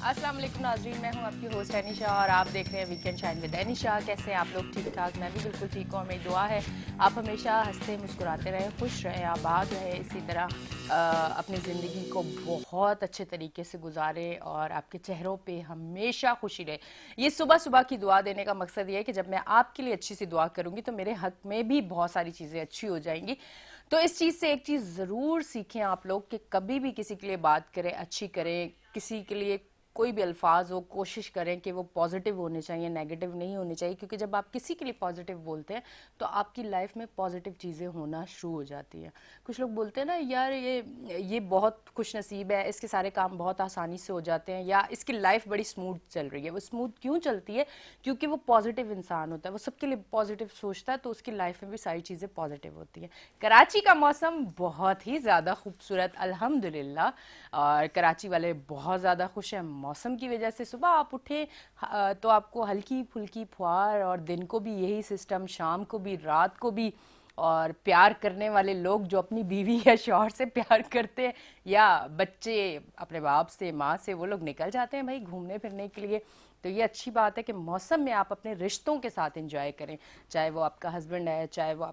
अस्सलाम वालेकुम नाज़रीन, मैं हूं आपकी होस्ट एनिशा और आप देख रहे हैं वीकेंड शाइन विद एनिशा। कैसे हैं आप लोग? ठीक ठाक। मैं भी बिल्कुल ठीक हूँ और मेरी दुआ है आप हमेशा हंसते मुस्कुराते रहें, खुश रहें, आबाद रहें, इसी तरह अपनी ज़िंदगी को बहुत अच्छे तरीके से गुजारें और आपके चेहरों पे हमेशा खुशी रहे। ये सुबह सुबह की दुआ देने का मकसद ये है कि जब मैं आपके लिए अच्छी सी दुआ करूँगी तो मेरे हक में भी बहुत सारी चीज़ें अच्छी हो जाएंगी। तो इस चीज़ से एक चीज़ ज़रूर सीखें आप लोग कि कभी भी किसी के लिए बात करें, अच्छी करें, किसी के लिए कोई भी अल्फाज हो, कोशिश करें कि वो पॉजिटिव होने चाहिए, नेगेटिव नहीं होने चाहिए, क्योंकि जब आप किसी के लिए पॉजिटिव बोलते हैं तो आपकी लाइफ में पॉजिटिव चीज़ें होना शुरू हो जाती हैं। कुछ लोग बोलते हैं ना, यार ये बहुत खुश नसीब है, इसके सारे काम बहुत आसानी से हो जाते हैं, या इसकी लाइफ बड़ी स्मूथ चल रही है। वो स्मूथ क्यों चलती है? क्योंकि वो पॉजिटिव इंसान होता है, वो सबके लिए पॉजिटिव सोचता है, तो उसकी लाइफ में भी सारी चीज़ें पॉजिटिव होती हैं। कराची का मौसम बहुत ही ज़्यादा खूबसूरत अल्हम्दुलिल्लाह, और कराची वाले बहुत ज़्यादा खुश हैं मौसम की वजह से। सुबह आप उठे तो आपको हल्की फुल्की फुहार, और दिन को भी यही सिस्टम, शाम को भी, रात को भी। और प्यार करने वाले लोग जो अपनी बीवी या शौहर से प्यार करते हैं, या बच्चे अपने बाप से, माँ से, वो लोग निकल जाते हैं भाई घूमने फिरने के लिए। तो ये अच्छी बात है कि मौसम में आप अपने रिश्तों के साथ एंजॉय करें, चाहे वो आपका हस्बैंड है, चाहे वो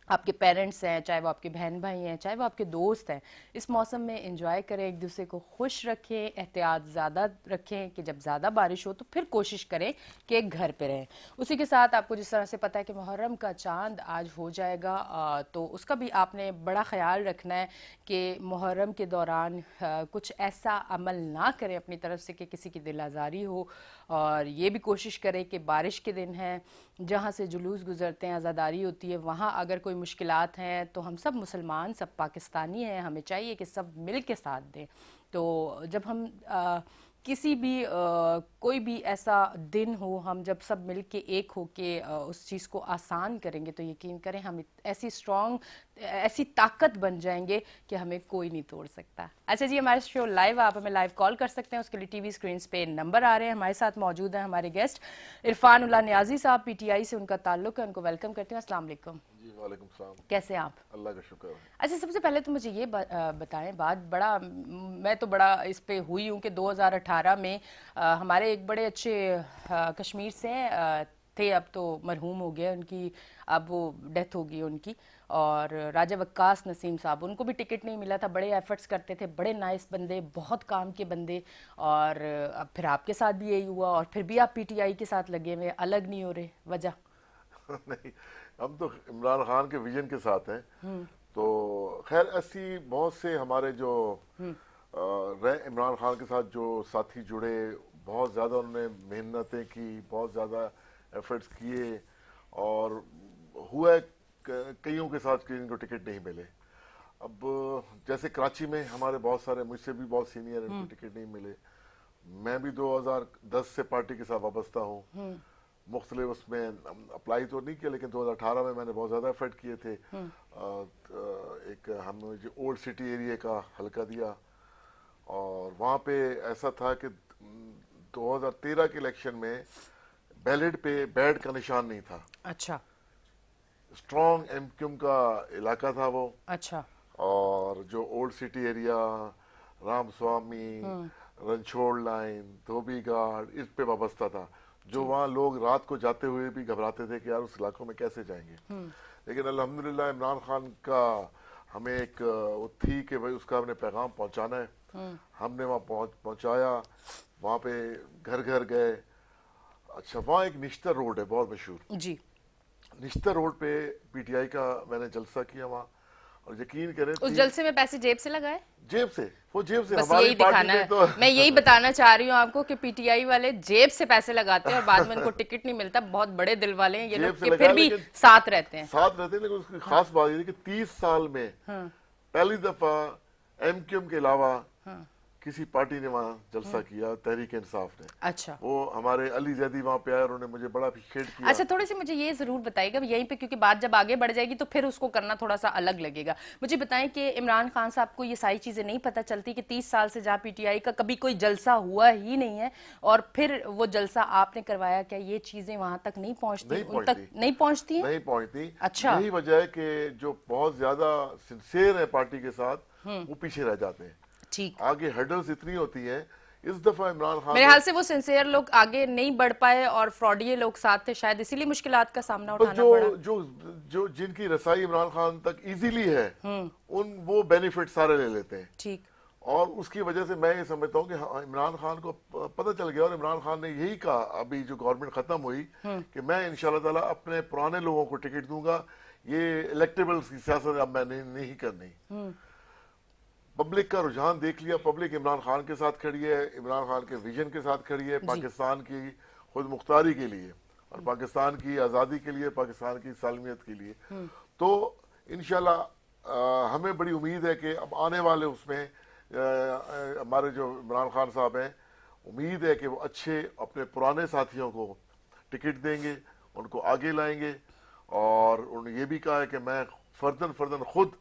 आपके पेरेंट्स हैं, चाहे वो आपके बहन भाई हैं, चाहे वो आपके दोस्त हैं। इस मौसम में एंजॉय करें, एक दूसरे को खुश रखें, एहतियात ज़्यादा रखें कि जब ज़्यादा बारिश हो तो फिर कोशिश करें कि एक घर पे रहें। उसी के साथ आपको जिस तरह से पता है कि मुहर्रम का चांद आज हो जाएगा, तो उसका भी आपने बड़ा ख्याल रखना है कि मुहर्रम के दौरान कुछ ऐसा अमल ना करें अपनी तरफ से कि किसी की दिल आज़ारी हो। और ये भी कोशिश करें कि बारिश के दिन हैं, जहाँ से जुलूस गुजरते हैं, आज़ादारी होती है, वहाँ अगर कोई मुश्किलात हैं तो हम सब मुसलमान, सब पाकिस्तानी हैं, हमें चाहिए कि सब मिल के साथ दें। तो जब हम किसी भी कोई भी ऐसा दिन हो, हम जब सब मिल के एक हो के उस चीज़ को आसान करेंगे तो यकीन करें हम ऐसी स्ट्रॉन्ग, ऐसी ताकत बन जाएंगे कि हमें कोई नहीं तोड़ सकता। अच्छा जी, हमारे शो लाइव, आप हमें लाइव कॉल कर सकते हैं, उसके लिए टीवी स्क्रीन पे नंबर आ रहे हैं। हमारे साथ मौजूद हैं हमारे गेस्ट इरफान उल्लाह न्याजी साहब, पीटीआई से उनका ताल्लुक है, उनको वेलकम करते हैं। अस्सलाम वालेकुम। जी वालेकुम सलाम। कैसे हैं आप? अल्लाह का शुक्र है। अच्छा, सबसे पहले तो मुझे ये बताएं, बात बड़ा, मैं तो बड़ा इस पे हुई हूँ कि 2018 में हमारे एक बड़े अच्छे कश्मीर से थे, अब तो मरहूम हो गए उनकी, अब वो डेथ हो गई उनकी। और राजा वक्कास नसीम साहब, उनको भी टिकट नहीं मिला था, बड़े एफर्ट्स करते थे, बड़े नाइस बंदे, बहुत काम के बंदे। और अब फिर आपके साथ भी यही हुआ, और फिर भी आप पीटीआई के साथ लगे हुए, अलग नहीं हो रहे, वजह? नहीं, हम तो इमरान खान के विजन के साथ हैं। तो खैर ऐसी बहुत से हमारे जो रहे इमरान खान के साथ जो साथी जुड़े, बहुत ज़्यादा उन्होंने मेहनतें की, बहुत ज़्यादा एफर्ट्स किए, और हुआ है कईयों के साथ कि इनको टिकट नहीं मिले। अब जैसे कराची में हमारे बहुत सारे, मुझसे भी बहुत सीनियर, इनको टिकट नहीं मिले। मैं भी 2010 से पार्टी के साथ वाबस्ता हूँ। मुख्तलिफ उसमें अप्लाई तो नहीं किया, लेकिन 2018 में मैंने बहुत ज़्यादा एफर्ट किए थे। एक हमने जो ओल्ड सिटी एरिया का हल्का दिया, और वहाँ पे ऐसा था कि 2013 के इलेक्शन में बैलेट पे बैड का निशान नहीं था। अच्छा। स्ट्रॉन्ग एमक्यूएम का इलाका था वो। अच्छा। और जो old city area, Ramaswamy, Ranchhod line, Dhobi Ghat, इस पे वाबस्ता था। जो वहाँ लोग रात को जाते हुए भी घबराते थे कि यार उस इलाकों में कैसे जाएंगे। लेकिन अल्हम्दुलिल्लाह इमरान खान का हमें एक वो थी कि भाई उसका हमने पैगाम पहुंचाना है। हमने वहाँ पहुंचाया, वहाँ पे घर घर गए। अच्छा, वहाँ एक निश्तर रोड है बहुत मशहूर। जी। निश्तर रोड पे पीटीआई का मैंने जलसा किया वहाँ, और यकीन करें उस जलसे में पैसे जेब से लगाए? जेब से, वो जेब से बस हमारी यही पार्टी दिखाना ने है, तो मैं यही बताना चाह रही हूँ आपको कि पीटीआई वाले जेब से पैसे लगाते हैं और बाद में उनको टिकट नहीं मिलता। बहुत बड़े दिल वाले हैं ये जेब लोग से कि लगाया, फिर भी लेकिन साथ रहते हैं। साथ रहते हैं। लेकिन उसकी खास बात ये थी कि 30 साल में पहली दफा एमक्यूएम के अलावा किसी पार्टी ने वहाँ जलसा किया, तहरीक इंसाफ ने। अच्छा। वो हमारे अली जैदी वहाँ पे आए, उन्होंने मुझे बड़ा अप्रिशिएट किया। अच्छा, थोड़ी सी मुझे ये जरूर बताइएगा यहीं पे, क्योंकि बात जब आगे बढ़ जाएगी तो फिर उसको करना थोड़ा सा अलग लगेगा। मुझे बताएं कि इमरान खान साहब को ये सारी चीजें नहीं पता चलती कि 30 साल से जहाँ पीटीआई का कभी कोई जलसा हुआ ही नहीं है, और फिर वो जलसा आपने करवाया, क्या ये चीजें वहां तक नहीं पहुंचती, नहीं उन तक पहुंचती, नहीं पहुंचती हैं? नहीं पहुंचती। अच्छा। यही वजह है कि जो बहुत ज्यादा सिंसियर है पार्टी के साथ, वो पीछे रह जाते हैं। ठीक। आगे हर्डल्स इतनी होती हैं, इस दफा इमरान खान मेरे ख्याल से वो सिंसियर लोग आगे नहीं बढ़ पाए और फ्रॉडिये लोग साथ थे, शायद इसीलिए मुश्किलात का सामना बस उठाना पड़ा। जो जो जिनकी रसाई इमरान खान तक इजीली है, उन वो बेनिफिट सारे ले लेते हैं। ठीक। और उसकी वजह से मैं ये समझता हूँ कि हाँ, इमरान खान को पता चल गया, और इमरान खान ने यही कहा अभी जो गवर्नमेंट खत्म हुई कि मैं इंशाल्लाह ताला अपने पुराने लोगों को टिकट दूंगा, ये इलेक्टेबल्स की सियासत अब मैंने नहीं करनी। पब्लिक का रुझान देख लिया, पब्लिक इमरान खान के साथ खड़ी है, इमरान खान के विजन के साथ खड़ी है, पाकिस्तान की खुद मुख्तारी के लिए और पाकिस्तान की आज़ादी के लिए, पाकिस्तान की सालमियत के लिए। तो इंशाल्लाह हमें बड़ी उम्मीद है कि अब आने वाले उसमें हमारे जो इमरान खान साहब हैं, उम्मीद है कि वो अच्छे अपने पुराने साथियों को टिकट देंगे, उनको आगे लाएंगे। और उन्होंने ये भी कहा है कि मैं फर्दन खुद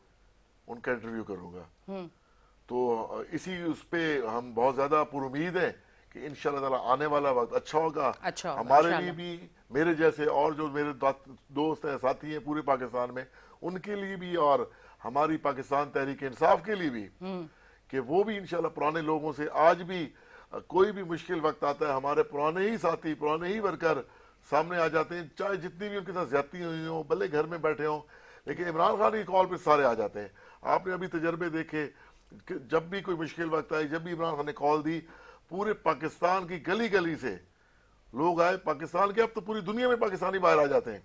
उनका इंटरव्यू करूंगा। तो इसी उस पे हम बहुत ज्यादा पुरुमीद हैं कि इंशाल्लाह ताला आने वाला वक्त अच्छा होगा, हमारे लिए भी, मेरे जैसे और जो मेरे दोस्त हैं, साथी हैं पूरे पाकिस्तान में, उनके लिए भी, और हमारी पाकिस्तान तहरीक इंसाफ के लिए भी, कि वो भी इंशाल्लाह पुराने लोगों से, आज भी कोई भी मुश्किल वक्त आता है, हमारे पुराने ही साथी, पुराने ही वर्कर सामने आ जाते हैं, चाहे जितनी भी उनके साथ ज्यादती हुई हो, भले घर में बैठे हों, लेकिन इमरान खान की कॉल पे सारे आ जाते हैं। आपने अभी तजर्बे देखे, जब भी कोई मुश्किल वक्त आई, जब भी इमरान खान ने कॉल दी, पूरे पाकिस्तान की गली गली से लोग आए। पाकिस्तान के, अब तो पूरी दुनिया में पाकिस्तानी बाहर आ जाते हैं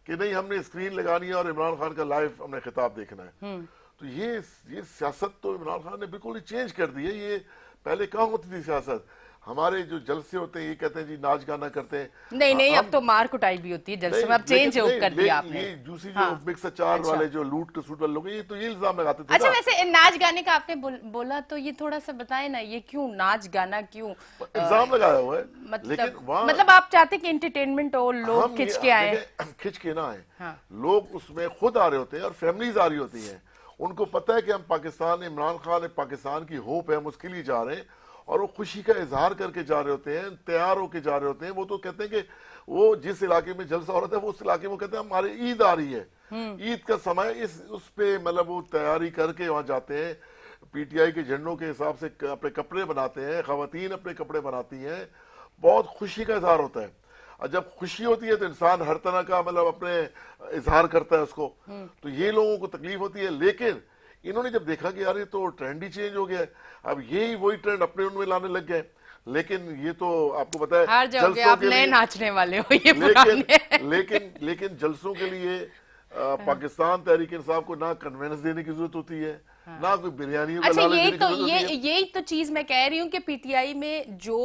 कि नहीं, हमने स्क्रीन लगानी है और इमरान खान का लाइव हमने खिताब देखना है। तो ये सियासत तो इमरान खान ने बिल्कुल ही चेंज कर दी है। ये पहले कहाँ होती थी सियासत, हमारे जो जलसे होते हैं, ये कहते हैं जी नाच गाना करते हैं, नहीं, अब तो मार कुटाई भी होती है जलसे में, अब चेंज कर दिया आपने। ये दूसरी जो मिक्स अचार वाले जो लूट सूट वाले लोग, ये तो ये इल्जाम लगाते थे। अच्छा, वैसे नाच गाने का आपने बोला तो ये थोड़ा सा बताए ना, ये क्यों नाच गाना, क्यों इल्जाम लगाया हुआ है? मतलब आप चाहते कि एंटरटेनमेंट हो, लोग खिंच के आए? खिंच के ना आए, लोग उसमें खुद आ रहे होते हैं और फैमिलीज आ रही होती हैं। उनको पता है कि हम पाकिस्तान, इमरान खान पाकिस्तान की होप है, हम उसके लिए जा रहे हैं, और वो खुशी का इजहार करके जा रहे होते हैं, तैयार होके जा रहे होते हैं। वो तो कहते हैं कि वो जिस इलाके में जलसा हो रहा था, वो उस इलाके में कहते हैं हमारी ईद आ रही है, ईद का समय, इस उस पे मतलब वो तैयारी करके वहां जाते हैं, पीटीआई के झंडों के हिसाब से अपने कपड़े बनाते हैं, खवातीन अपने कपड़े बनाती हैं, बहुत खुशी का इजहार होता है। और जब खुशी होती है तो इंसान हर तरह का मतलब अपने इजहार करता है उसको। तो ये लोगों को तकलीफ होती है, लेकिन इन्होंने जब देखा कि यार ये तो ट्रेंड ही चेंज हो गया है, अब यही वही ट्रेंड अपने उनमें लाने लग गए। लेकिन ये तो आपको पता है, हार जाओगे आप, नए नाचने वाले हो ये पुराने। लेकिन जलसों के लिए पाकिस्तान तहरीक इंसाफ को ना कन्वेंस देने की जरूरत होती है, ना कोई बिरयानी। अच्छा, यही तो चीज मैं कह रही हूँ कि पीटीआई में जो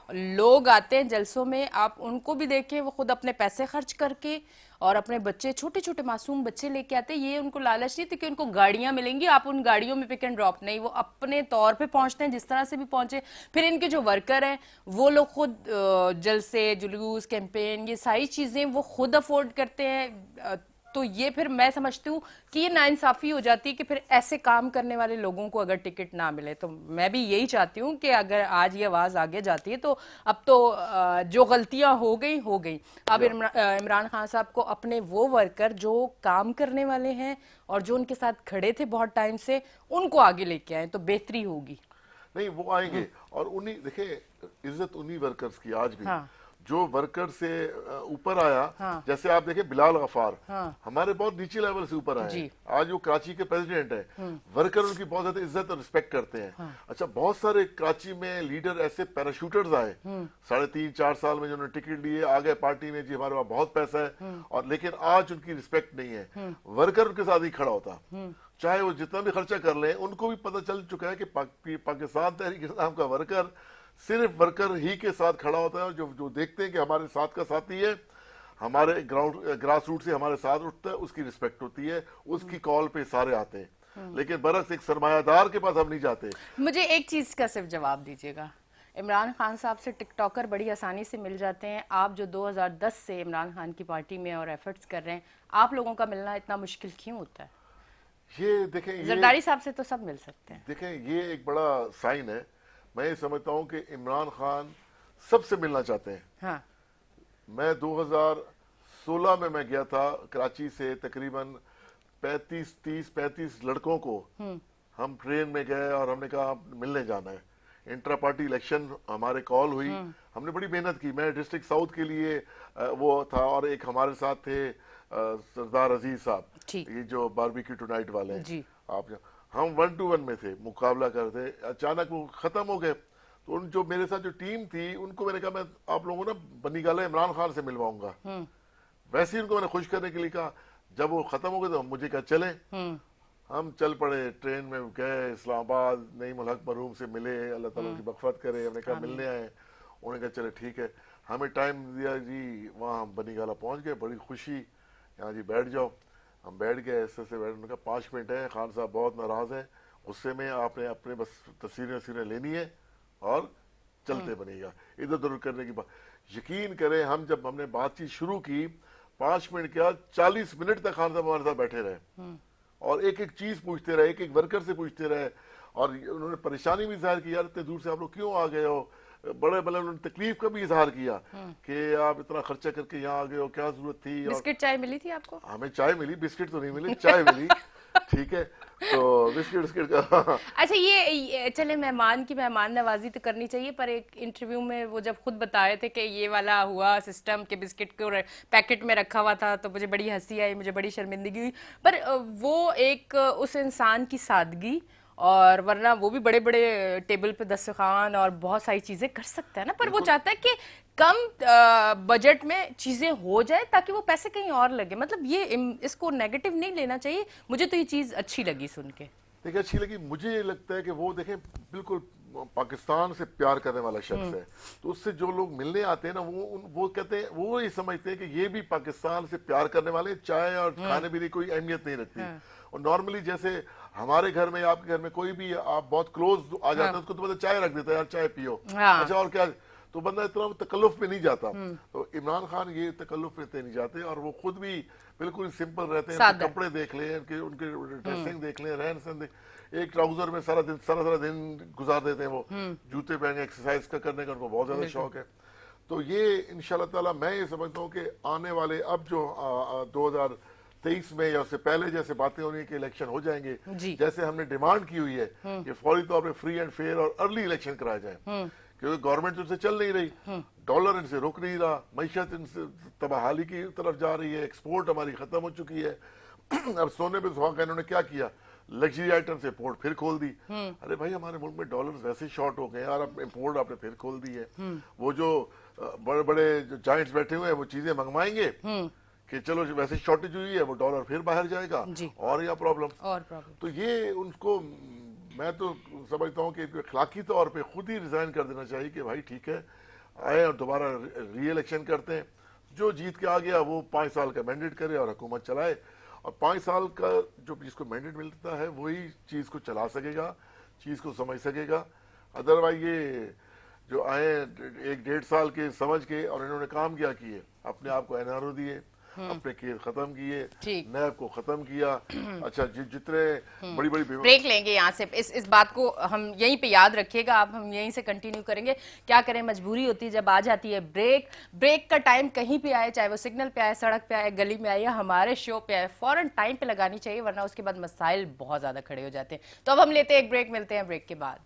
लोग आते हैं जलसों में, आप उनको भी देखें, वो खुद अपने पैसे खर्च करके और अपने बच्चे, छोटे छोटे मासूम बच्चे लेके आते हैं। ये उनको लालच नहीं थी कि उनको गाड़ियां मिलेंगी, आप उन गाड़ियों में पिक एंड ड्रॉप नहीं, वो अपने तौर पे पहुंचते हैं, जिस तरह से भी पहुंचे। फिर इनके जो वर्कर हैं, वो लोग खुद जलसे, जुलूस, कैंपेन, ये सारी चीजें वो खुद अफोर्ड करते हैं। तो ये फिर मैं समझती हूँ कि ये नाइंसाफी हो जाती है कि फिर ऐसे काम करने वाले लोगों को अगर टिकट ना मिले। तो मैं भी यही चाहती हूँ कि अगर आज ये आवाज आगे जाती है, तो अब तो जो गलतियां हो गई। अब इमरान खान साहब को अपने वो वर्कर जो काम करने वाले हैं और जो उनके साथ खड़े थे बहुत टाइम से, उनको आगे लेके आए तो बेहतरी होगी। नहीं, वो आएंगे, और उन्हीं, देखिए, इज्जत उन्हीं वर्कर्स की आज भी। जो वर्कर से ऊपर आया, जैसे आप देखें बिलाल गफार, हमारे बहुत नीचे लेवल से ऊपर आए, आज वो कराची के प्रेसिडेंट है। वर्कर उनकी बहुत ज्यादा इज्जत और रिस्पेक्ट करते हैं। अच्छा, बहुत सारे कराची में लीडर ऐसे पैराशूटर्स आए 3.5-4 साल में, जिन्होंने टिकट लिए, आ गए पार्टी में, जी हमारे पास बहुत पैसा है, और लेकिन आज उनकी रिस्पेक्ट नहीं है। वर्कर उनके साथ ही खड़ा होता, चाहे वो जितना भी खर्चा कर ले। उनको भी पता चल चुका है कि पाकिस्तान तहरीक इंसाफ का वर्कर सिर्फ वर्कर ही के साथ खड़ा होता है, और जो देखते हैं कि हमारे साथ का साथी है, हमारे ग्रास रूट से हमारे साथ उठता है, उसकी रिस्पेक्ट होती है, उसकी कॉल पे सारे आते हैं। लेकिन बरक्स एक सरमायादार के पास हम नहीं जाते। मुझे एक चीज का सिर्फ जवाब दीजिएगा, इमरान खान साहब से टिकटॉकर बड़ी आसानी से मिल जाते हैं। आप जो 2010 से इमरान खान की पार्टी में और एफर्ट्स कर रहे हैं, आप लोगों का मिलना इतना मुश्किल क्यों होता है? ये देखें, जरदारी साहब से तो सब मिल सकते हैं। देखें, ये एक बड़ा साइन है। मैं ये समझता हूं कि इमरान खान सबसे मिलना चाहते हैं। हाँ। मैं 2016 में मैं गया था कराची से, तकरीबन 35 लड़कों को हम ट्रेन में गए और हमने कहा मिलने जाना है। इंट्रा पार्टी इलेक्शन हमारे कॉल हुई, हमने बड़ी मेहनत की। मैं डिस्ट्रिक्ट साउथ के लिए वो था, और एक हमारे साथ थे सरदार अजीज साहब, ये जो बारबेक्यू टुनाइट वाले हैं, आप हम 1-1 में थे, मुकाबला करते, अचानक वो खत्म हो गए। तो उन जो मेरे साथ जो टीम थी उनको मैंने कहा मैं आप लोगों को ना बनीगाला इमरान खान से मिलवाऊंगा। वैसे ही उनको मैंने खुश करने के लिए कहा। जब वो खत्म हो गए तो मुझे कहा चले, हम चल पड़े, ट्रेन में गए इस्लामाबाद, नईम उल हक मरहूम से मिले, अल्लाह ताला उनकी मग़फ़िरत करे। हमने कहा मिलने आए, उन्होंने कहा चले ठीक है, हमें टाइम दिया जी, वहाँ हम बनीगाला पहुँच गए, बड़ी खुशी, यहाँ जी बैठ जाओ। हम बैठ गए, ऐसे से बैठ, उन्होंने कहा 5 मिनट है, खान साहब बहुत नाराज़ हैं, गुस्से में, आपने अपने बस तस्वीरें लेनी है और चलते बनेगा, इधर उधर करने की बात। यकीन करें, हम जब हमने बातचीत शुरू की, 5 मिनट के बाद 40 मिनट तक खान साहब हमारे साथ बैठे रहे और एक एक चीज पूछते रहे, एक एक वर्कर से पूछते रहे, और उन्होंने परेशानी भी इजहार की, यार इतने दूर से आप लोग क्यों आ गए हो, बड़े बड़े उन्होंने तकलीफ का भी इजहार किया कि आप इतना खर्चा करके यहाँ आ गए हो, क्या जरूरत थी। बिस्किट चाय मिली थी आपको? हमें चाय मिली, बिस्किट तो नहीं मिली, चाय मिली। ठीक है, तो बिस्किट का अच्छा, ये चले, मेहमान की मेहमान नवाजी तो करनी चाहिए, पर एक इंटरव्यू में वो जब खुद बता रहे थे कि ये वाला हुआ सिस्टम के बिस्किट को पैकेट में रखा हुआ था, तो मुझे बड़ी हंसी आई, मुझे बड़ी शर्मिंदगी हुई। पर वो एक उस इंसान की सादगी, और वरना वो भी बड़े बड़े टेबल पे दस्तरखान और बहुत सारी चीजें कर सकता है ना, पर वो चाहता है कि कम बजट में चीजें हो जाए ताकि वो पैसे कहीं और लगे। मतलब ये इसको नेगेटिव नहीं लेना चाहिए। मुझे तो ये चीज अच्छी लगी सुन के। देखिए अच्छी लगी, मुझे लगता है कि वो देखें बिल्कुल पाकिस्तान से प्यार करने वाला शख्स है, तो उससे जो लोग मिलने आते हैं ना, वो कहते हैं, वो ये समझते हैं कि ये भी पाकिस्तान से प्यार करने वाले, चाय और खाने पीने की कोई अहमियत नहीं रखती। और नॉर्मली जैसे हमारे घर में, आपके घर में कोई भी आप बहुत क्लोज आ जाता है, उसको तो चाय रख देता है, यार चाय पियो, अच्छा और क्या, तो बंदा इतना तकल्लुफ पे नहीं जाता। तो इमरान खान ये तकल्लुफ पे नहीं जाते, और वो खुद भी बिल्कुल सिंपल रहते हैं। कपड़े देख लें, उनके ड्रेसिंग देख लें, रहन सहन, एक ट्राउजर में सारा दिन गुजार देते हैं, वो जूते पहन के एक्सरसाइज का करने का उनको बहुत ज्यादा शौक है। तो ये इंशाल्लाह ताला मैं ये समझता हूँ कि आने वाले अब जो 2023 में या उससे पहले जैसे बातें होनी कि इलेक्शन हो जाएंगे, जैसे हमने डिमांड की हुई है कि फौरी तौर पर फ्री एंड फेयर और अर्ली इलेक्शन कराए जाए, क्योंकि गवर्नमेंट उनसे चल नहीं रही, डॉलर इनसे रुक नहीं रहा, मईशत इनसे तबाहाली की तरफ जा रही है, एक्सपोर्ट हमारी खत्म हो चुकी है। अब सोने पे सुहागा इन्होंने क्या किया, लग्जरी आइटम से इम्पोर्ट फिर खोल दी। अरे भाई हमारे मुल्क में डॉलर वैसे शॉर्ट हो गए यार, अब इम्पोर्ट आपने फिर खोल दी है। वो जो बड़े बड़े जो जाइंट्स बैठे हुए हैं वो चीजें मंगवाएंगे कि चलो वैसे शॉर्टेज हुई है, वो डॉलर फिर बाहर जाएगा और या प्रॉब्लम। तो ये उनको मैं तो समझता हूँ कि अखलाकी तौर पे खुद ही रिजाइन कर देना चाहिए कि भाई ठीक है, आए और दोबारा री इलेक्शन करते हैं, जो जीत के आ गया वो 5 साल का मैंडेट करे और हुकूमत चलाए, और 5 साल का जो जिसको मैंडेट मिलता है वही चीज को चला सकेगा, चीज को समझ सकेगा। अदरवाइज ये जो आए 1-1.5 साल के समझ के, और इन्होंने काम क्या किए, अपने आप को एनआरओ दिए, अपने केस खत्म किए, नैब को खत्म किया। अच्छा जितने बड़ी बड़ी ब्रेक लेंगे यहाँ से, इस बात को हम यहीं पे याद रखिएगा, आप हम यहीं से कंटिन्यू करेंगे। क्या करें, मजबूरी होती है जब आ जाती है ब्रेक का टाइम कहीं पे आए, चाहे वो सिग्नल पे आए, सड़क पे आए, गली में आए या हमारे शो पे आए, फौरन टाइम पे लगानी चाहिए, वरना उसके बाद मसाइल बहुत ज्यादा खड़े हो जाते हैं। तो अब हम लेते हैं एक ब्रेक, मिलते हैं ब्रेक के बाद।